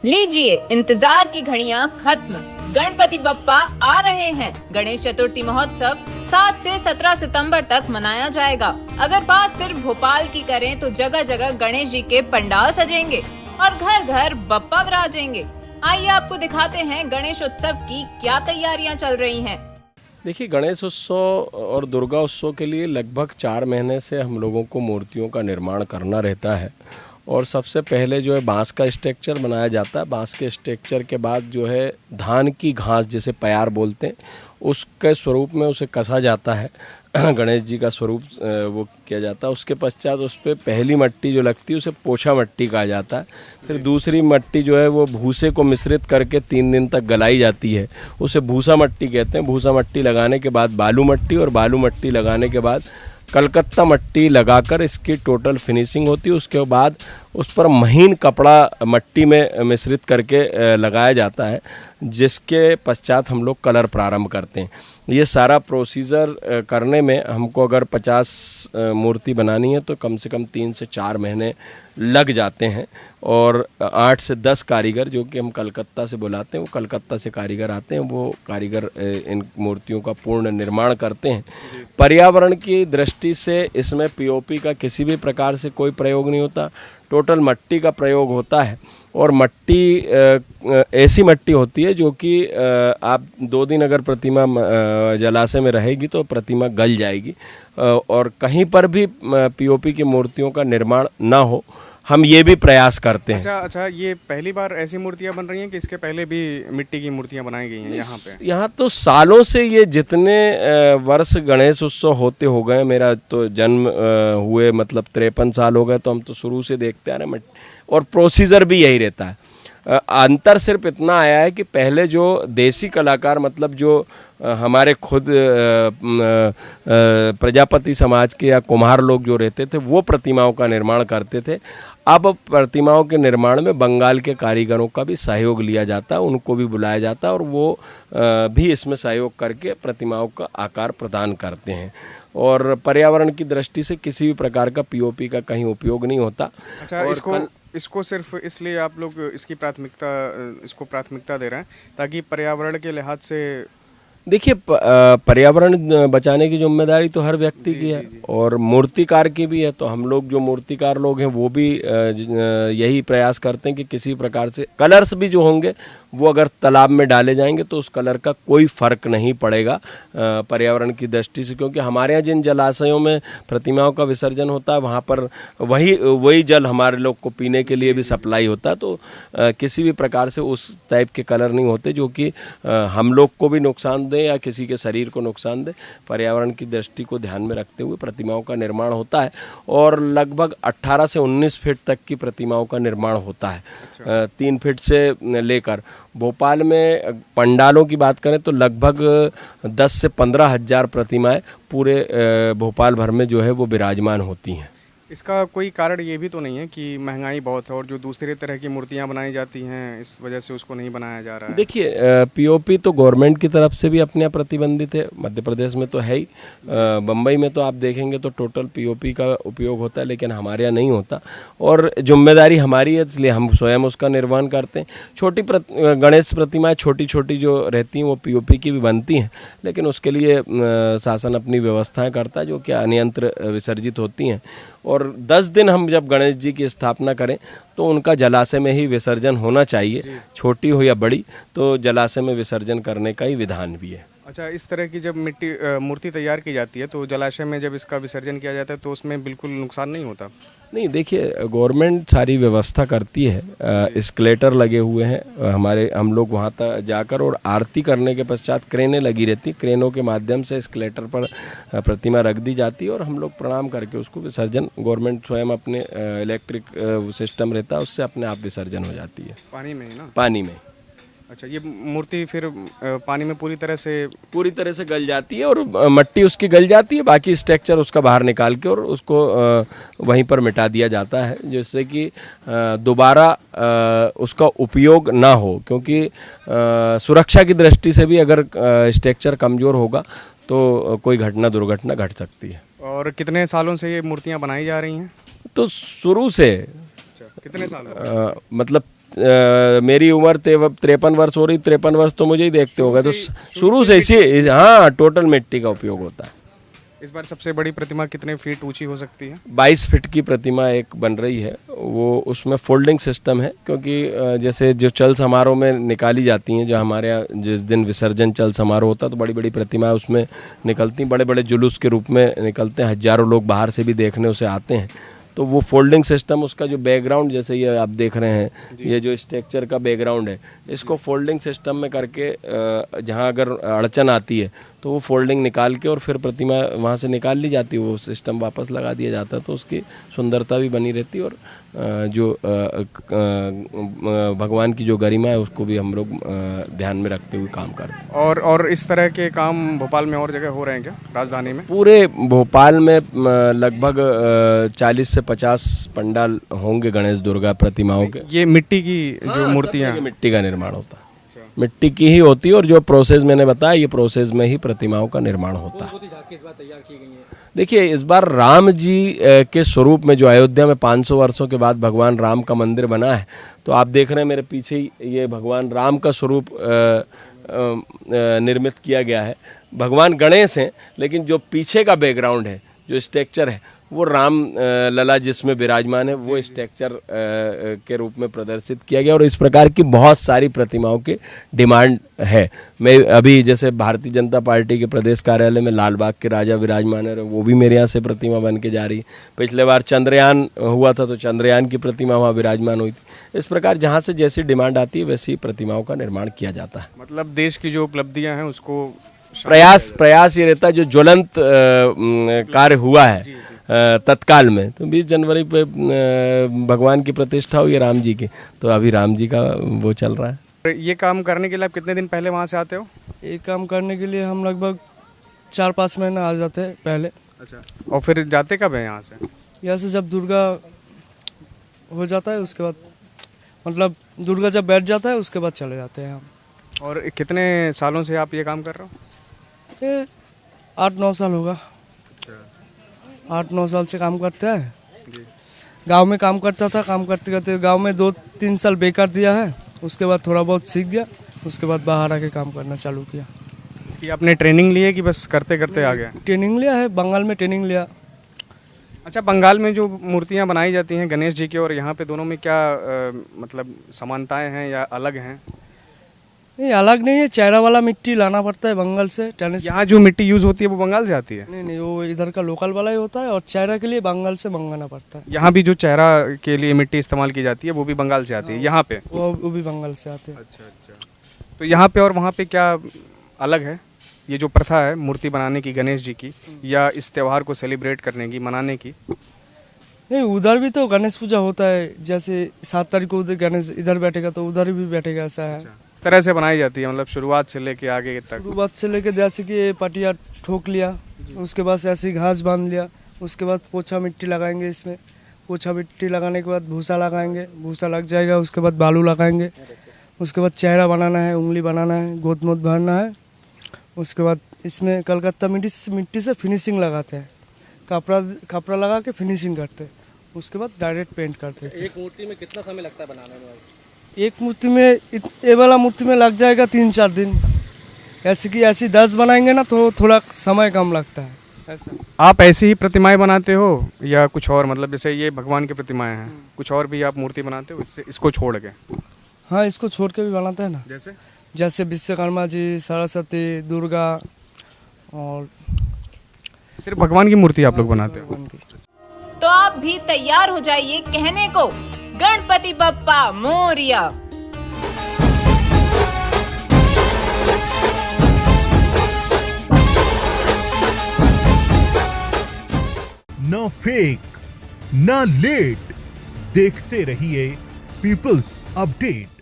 लीजिए, इंतजार की घड़ियां खत्म। गणपति बप्पा आ रहे हैं। गणेश चतुर्थी महोत्सव 7 से 17 सितंबर तक मनाया जाएगा। अगर बात सिर्फ भोपाल की करें तो जगह जगह गणेश जी के पंडाल सजेंगे और घर घर बप्पा विराजेंगे। आइए आपको दिखाते हैं गणेश उत्सव की क्या तैयारियां चल रही हैं। देखिए, गणेश उत्सव और दुर्गा उत्सव के लिए लगभग 4 महीने से हम लोगों को मूर्तियों का निर्माण करना रहता है। और सबसे पहले जो है बांस का स्ट्रक्चर बनाया जाता है। बांस के स्ट्रक्चर के बाद जो है धान की घास, जिसे प्यार बोलते हैं, उसके स्वरूप में उसे कसा जाता है। गणेश जी का स्वरूप वो किया जाता है। उसके पश्चात उस पर पहली मट्टी जो लगती है उसे पोछा मट्टी कहा जाता है। फिर दूसरी मट्टी जो है वो भूसे को मिश्रित करके 3 दिन तक गलाई जाती है, उसे भूसा मट्टी कहते हैं। भूसा मट्टी लगाने के बाद बालू मट्टी, और बालू मट्टी लगाने के बाद कलकत्ता मट्टी लगाकर इसकी टोटल फिनिशिंग होती है। उसके बाद उस पर महीन कपड़ा मट्टी में मिश्रित करके लगाया जाता है, जिसके पश्चात हम लोग कलर प्रारंभ करते हैं। ये सारा प्रोसीजर करने में हमको अगर 50 मूर्ति बनानी है तो कम से कम 3 से 4 महीने लग जाते हैं। और 8 से 10 कारीगर, जो कि हम कलकत्ता से बुलाते हैं, वो कलकत्ता से कारीगर आते हैं। वो कारीगर इन मूर्तियों का पूर्ण निर्माण करते हैं। पर्यावरण की दृष्टि से इसमें पीओपी का किसी भी प्रकार से कोई प्रयोग नहीं होता। टोटल मट्टी का प्रयोग होता है। और मट्टी ऐसी मट्टी होती है जो कि आप 2 दिन अगर प्रतिमा जलाशय में रहेगी तो प्रतिमा गल जाएगी। और कहीं पर भी पीओपी की मूर्तियों का निर्माण ना हो, हम ये भी प्रयास करते हैं। अच्छा, ये पहली बार ऐसी मूर्तियां बन रही हैं कि इसके पहले भी मिट्टी की मूर्तियां बनाई गई हैं यहाँ पे? यहाँ तो सालों से ये जितने वर्ष गणेश उत्सव होते हो गए, मेरा तो जन्म हुए मतलब 53 साल हो गए, तो हम तो शुरू से देखते आ रहे हैं। और प्रोसीजर भी यही रहता है। अंतर सिर्फ इतना आया है कि पहले जो देसी कलाकार, मतलब जो हमारे खुद प्रजापति समाज के या कुम्हार लोग जो रहते थे, वो प्रतिमाओं का निर्माण करते थे। अब प्रतिमाओं के निर्माण में बंगाल के कारीगरों का भी सहयोग लिया जाता है, उनको भी बुलाया जाता है, और वो भी इसमें सहयोग करके प्रतिमाओं का आकार प्रदान करते हैं। और पर्यावरण की दृष्टि से किसी भी प्रकार का पीओपी का कहीं उपयोग नहीं होता। अच्छा, इसको सिर्फ इसलिए आप लोग इसको प्राथमिकता दे रहे हैं ताकि पर्यावरण के लिहाज से? देखिए, पर्यावरण बचाने की जिम्मेदारी तो हर व्यक्ति की है और मूर्तिकार की भी है। तो हम लोग जो मूर्तिकार लोग हैं वो भी यही प्रयास करते हैं कि किसी प्रकार से कलर्स भी जो होंगे वो अगर तालाब में डाले जाएंगे तो उस कलर का कोई फर्क नहीं पड़ेगा पर्यावरण की दृष्टि से। क्योंकि हमारे यहाँ जिन जलाशयों में प्रतिमाओं का विसर्जन होता है वहाँ पर वही जल हमारे लोग को पीने के लिए भी सप्लाई होता है। तो किसी भी प्रकार से उस टाइप के कलर नहीं होते जो कि हम लोग को भी नुकसान दे या किसी के शरीर को नुकसान दे। पर्यावरण की दृष्टि को ध्यान में रखते हुए प्रतिमाओं का निर्माण होता है। और लगभग 18 से 19 फीट तक की प्रतिमाओं का निर्माण होता है। 3 फीट से लेकर भोपाल में पंडालों की बात करें तो लगभग 10 से 15 हज़ार प्रतिमाएं पूरे भोपाल भर में जो है वो विराजमान होती हैं। इसका कोई कारण ये भी तो नहीं है कि महंगाई बहुत है और जो दूसरे तरह की मूर्तियां बनाई जाती हैं इस वजह से उसको नहीं बनाया जा रहा है? देखिए, पीओपी तो गवर्नमेंट की तरफ से भी अपने यहाँ प्रतिबंधित है। मध्य प्रदेश में तो है ही। बम्बई में तो आप देखेंगे तो टोटल पीओपी का उपयोग होता है, लेकिन हमारे यहाँ नहीं होता। और जिम्मेदारी हमारी है, इसलिए हम स्वयं उसका निर्माण करते हैं। छोटी गणेश प्रतिमाएँ छोटी छोटी जो रहती हैं वो पीओपी की भी बनती हैं, लेकिन उसके लिए शासन अपनी व्यवस्थाएँ करता है जो कि अनियंत्र विसर्जित होती हैं। और 10 दिन हम जब गणेश जी की स्थापना करें तो उनका जलाशय में ही विसर्जन होना चाहिए, छोटी हो या बड़ी, तो जलाशय में विसर्जन करने का ही विधान भी है। अच्छा, इस तरह की जब मूर्ति तैयार की जाती है तो जलाशय में जब इसका विसर्जन किया जाता है तो उसमें बिल्कुल नुकसान नहीं होता? नहीं, देखिए, गवर्नमेंट सारी व्यवस्था करती है। एस्केलेटर लगे हुए हैं हम लोग वहाँ तक जाकर, और आरती करने के पश्चात क्रेनें लगी रहती। क्रेनों के माध्यम से एस्केलेटर पर प्रतिमा रख दी जाती है और हम लोग प्रणाम करके उसको विसर्जन, गवर्नमेंट स्वयं अपने इलेक्ट्रिक सिस्टम रहता है उससे अपने आप विसर्जन हो जाती है। पानी में ही ना? पानी में। अच्छा, ये मूर्ति फिर पानी में पूरी तरह से गल जाती है और मट्टी उसकी गल जाती है। बाकी स्ट्रक्चर उसका बाहर निकाल के और उसको वहीं पर मिटा दिया जाता है, जिससे कि दोबारा उसका उपयोग ना हो। क्योंकि सुरक्षा की दृष्टि से भी अगर स्ट्रक्चर कमज़ोर होगा तो कोई दुर्घटना घट सकती है। और कितने सालों से ये मूर्तियाँ बनाई जा रही हैं? तो शुरू से कितने साल? मतलब मेरी उम्र 53 वर्ष हो रही, 53 वर्ष तो मुझे ही देखते होगा, तो शुरू से इसी, हाँ, टोटल मिट्टी का उपयोग होता है। इस बार सबसे बड़ी प्रतिमा कितने फीट ऊंची हो सकती है? 22 फीट की प्रतिमा एक बन रही है, वो उसमें फोल्डिंग सिस्टम है, क्योंकि जैसे जो चल समारोह में निकाली जाती हैं, जो हमारे यहाँ जिस दिन विसर्जन चल समारोह होता है तो बड़ी बड़ी प्रतिमाएं उसमें निकलती, बड़े बड़े जुलूस के रूप में निकलते हैं, हजारों लोग बाहर से भी देखने उसे आते हैं। तो वो फोल्डिंग सिस्टम, उसका जो बैकग्राउंड, जैसे ये आप देख रहे हैं, ये जो स्ट्रक्चर का बैकग्राउंड है, इसको फोल्डिंग सिस्टम में करके जहाँ अगर अड़चन आती है तो वो फोल्डिंग निकाल के और फिर प्रतिमा वहाँ से निकाल ली जाती है, वो सिस्टम वापस लगा दिया जाता है, तो उसकी सुंदरता भी बनी रहती है और जो भगवान की जो गरिमा है उसको भी हम लोग ध्यान में रखते हुए काम करते हैं। और इस तरह के काम भोपाल में और जगह हो रहे हैं क्या, राजधानी में? पूरे भोपाल में लगभग 40 से 50 पंडाल होंगे गणेश दुर्गा प्रतिमाओं के। ये मिट्टी की जो मूर्तियाँ, मिट्टी का निर्माण होता है, मिट्टी की ही होती है, और जो प्रोसेस मैंने बताया, ये प्रोसेस में ही प्रतिमाओं का निर्माण होता है। देखिए, इस बार राम जी के स्वरूप में, जो अयोध्या में 500 वर्षों के बाद भगवान राम का मंदिर बना है, तो आप देख रहे हैं मेरे पीछे ही ये भगवान राम का स्वरूप निर्मित किया गया है। भगवान गणेश हैं, लेकिन जो पीछे का बैकग्राउंड है, जो स्ट्रक्चर है, वो राम लला जिसमें विराजमान है, वो स्ट्रक्चर के रूप में प्रदर्शित किया गया। और इस प्रकार की बहुत सारी प्रतिमाओं की डिमांड है। मैं अभी जैसे भारतीय जनता पार्टी के प्रदेश कार्यालय में लाल बाग के राजा विराजमान है, वो भी मेरे यहाँ से प्रतिमा बन के जा रही है। पिछले बार चंद्रयान हुआ था तो चंद्रयान की प्रतिमा वहाँ विराजमान हुई थी। इस प्रकार जहाँ से जैसी डिमांड आती है वैसी प्रतिमाओं का निर्माण किया जाता है। मतलब देश की जो उपलब्धियाँ हैं उसको प्रयास ये रहता है, जो ज्वलंत कार्य हुआ है तत्काल में, तो 20 जनवरी पे भगवान की प्रतिष्ठा हुई है राम जी की, तो अभी राम जी का वो चल रहा है। ये काम करने के लिए आप कितने दिन पहले वहाँ से आते हो? ये काम करने के लिए हम लगभग 4-5 महीने आ जाते हैं पहले। अच्छा, और फिर जाते कब है यहाँ से? यहाँ से जब दुर्गा हो जाता है उसके बाद, मतलब दुर्गा जब बैठ जाता है उसके बाद चले जाते हैं हम। और कितने सालों से आप ये काम कर रहे हो? ये 8-9 साल होगा। 8-9 साल से काम करते हैं। गांव में काम करता था, काम करते करते गांव में 2-3 साल बेकार दिया है, उसके बाद थोड़ा बहुत सीख गया, उसके बाद बाहर आके काम करना चालू किया। इसकी आपने ट्रेनिंग ली है कि बस करते करते आ गए? ट्रेनिंग लिया है, बंगाल में ट्रेनिंग लिया। अच्छा, बंगाल में जो मूर्तियाँ बनाई जाती हैं गणेश जी की और यहाँ पे दोनों में क्या मतलब समानताएं हैं या अलग हैं? नहीं, अलग नहीं है, चेहरा वाला मिट्टी लाना पड़ता है बंगाल से। यहाँ जो मिट्टी यूज होती है वो बंगाल से आती है? नहीं, वो इधर का लोकल वाला ही होता है, और चेहरा के लिए बंगाल से मंगाना पड़ता है। यहाँ भी जो चेहरा के लिए मिट्टी इस्तेमाल की जाती है वो भी बंगाल से आती है यहाँ पे? वो भी बंगाल से आते हैं। अच्छा। तो यहाँ पे और वहाँ पे क्या अलग है? ये जो प्रथा है मूर्ति बनाने की गणेश जी की, या इस त्यौहार को सेलिब्रेट करने की, मनाने की? नहीं, उधर भी तो गणेश पूजा होता है, जैसे 7 तारीख को उधर गणेश इधर बैठेगा तो उधर भी बैठेगा, ऐसा है। इस तरह से बनाई जाती है, मतलब शुरुआत से लेके आगे तक? शुरुआत से लेके जैसे कि पटिया ठोक लिया, उसके बाद ऐसी घास बांध लिया, उसके बाद पोछा मिट्टी लगाएंगे इसमें, पोछा मिट्टी लगाने के बाद भूसा लगाएंगे, भूसा लग जाएगा, उसके बाद बालू लगाएंगे, उसके बाद चेहरा बनाना है, उंगली बनाना है, गोद मोद भरना है, उसके बाद इसमें कलकत्ता मिट्टी से फिनिशिंग लगाते हैं, कपड़ा लगा के फिनिशिंग करते हैं, उसके बाद डायरेक्ट पेंट करते हैं। एक मूर्ति में कितना समय लगता है बनाने में? एक मूर्ति में, ये वाला मूर्ति में लग जाएगा 3-4 दिन। ऐसी 10 बनाएंगे ना तो थोड़ा समय कम लगता है। ऐसा आप ऐसी ही प्रतिमाएं बनाते हो या कुछ और? मतलब जैसे ये भगवान की प्रतिमाएं हैं, कुछ और भी आप मूर्ति बनाते हो इसको छोड़ के? हाँ, इसको छोड़ के भी बनाते हैं ना, जैसे विश्वकर्मा जी, सरस्वती, दुर्गा, और सिर्फ भगवान की मूर्ति आप लोग बनाते हो? तो आप भी तैयार हो जाइए कहने को गणपति बप्पा मोरिया। न फेक न लेट, देखते रहिए पीपल्स अपडेट।